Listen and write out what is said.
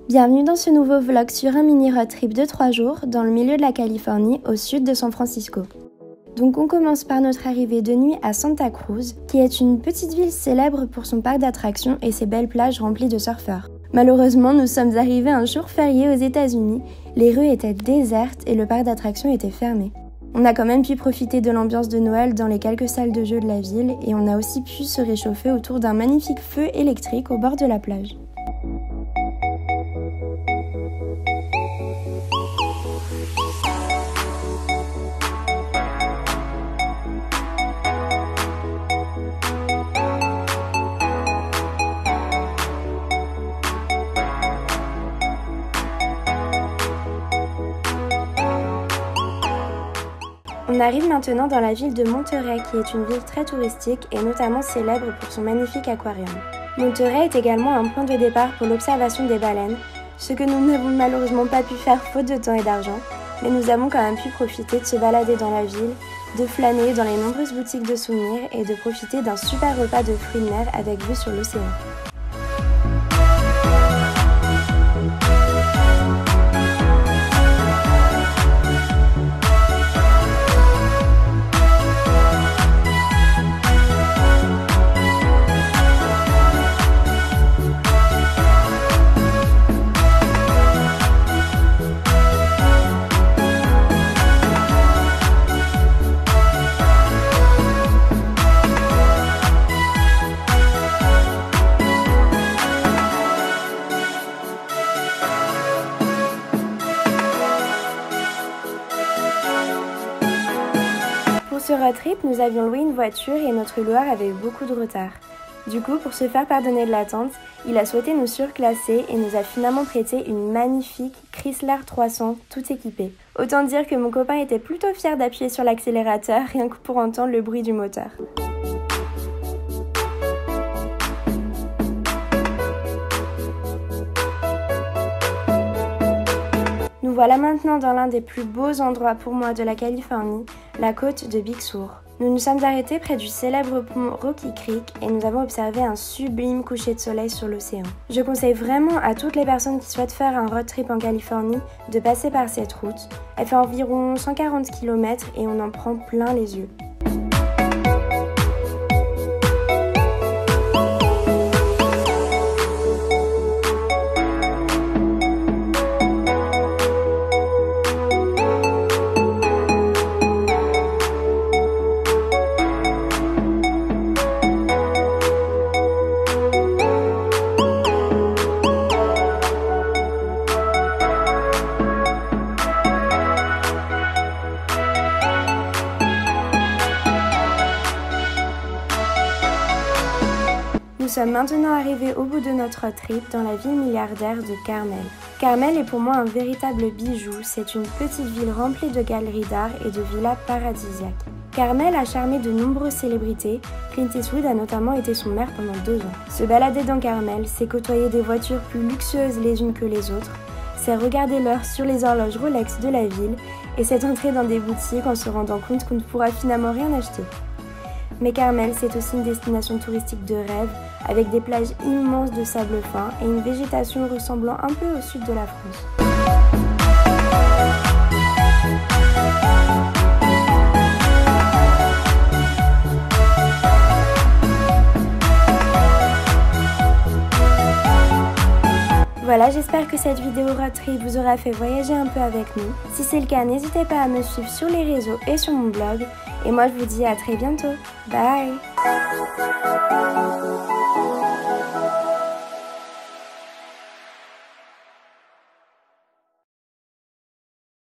Bienvenue dans ce nouveau vlog sur un mini road trip de 3 jours dans le milieu de la Californie au sud de San Francisco. Donc on commence par notre arrivée de nuit à Santa Cruz, qui est une petite ville célèbre pour son parc d'attractions et ses belles plages remplies de surfeurs. Malheureusement, nous sommes arrivés un jour férié aux États-Unis, les rues étaient désertes et le parc d'attractions était fermé. On a quand même pu profiter de l'ambiance de Noël dans les quelques salles de jeux de la ville et on a aussi pu se réchauffer autour d'un magnifique feu électrique au bord de la plage. On arrive maintenant dans la ville de Monterey, qui est une ville très touristique et notamment célèbre pour son magnifique aquarium. Monterey est également un point de départ pour l'observation des baleines, ce que nous n'avons malheureusement pas pu faire faute de temps et d'argent, mais nous avons quand même pu profiter de se balader dans la ville, de flâner dans les nombreuses boutiques de souvenirs et de profiter d'un super repas de fruits de mer avec vue sur l'océan. Pour ce road trip, nous avions loué une voiture et notre loueur avait eu beaucoup de retard. Du coup, pour se faire pardonner de l'attente, il a souhaité nous surclasser et nous a finalement prêté une magnifique Chrysler 300 tout équipée. Autant dire que mon copain était plutôt fier d'appuyer sur l'accélérateur rien que pour entendre le bruit du moteur. Nous voilà maintenant dans l'un des plus beaux endroits pour moi de la Californie, la côte de Big Sur. Nous nous sommes arrêtés près du célèbre pont Rocky Creek et nous avons observé un sublime coucher de soleil sur l'océan. Je conseille vraiment à toutes les personnes qui souhaitent faire un road trip en Californie de passer par cette route. Elle fait environ 140 km et on en prend plein les yeux. Nous sommes maintenant arrivés au bout de notre road trip dans la ville milliardaire de Carmel. Carmel est pour moi un véritable bijou, c'est une petite ville remplie de galeries d'art et de villas paradisiaques. Carmel a charmé de nombreuses célébrités, Clint Eastwood a notamment été son maire pendant 2 ans. Se balader dans Carmel, c'est côtoyer des voitures plus luxueuses les unes que les autres, c'est regarder l'heure sur les horloges Rolex de la ville et c'est entrer dans des boutiques en se rendant compte qu'on ne pourra finalement rien acheter. Mais Carmel, c'est aussi une destination touristique de rêve, avec des plages immenses de sable fin et une végétation ressemblant un peu au sud de la France. Voilà, j'espère que cette vidéo road trip vous aura fait voyager un peu avec nous. Si c'est le cas, n'hésitez pas à me suivre sur les réseaux et sur mon blog. Et moi, je vous dis à très bientôt. Bye!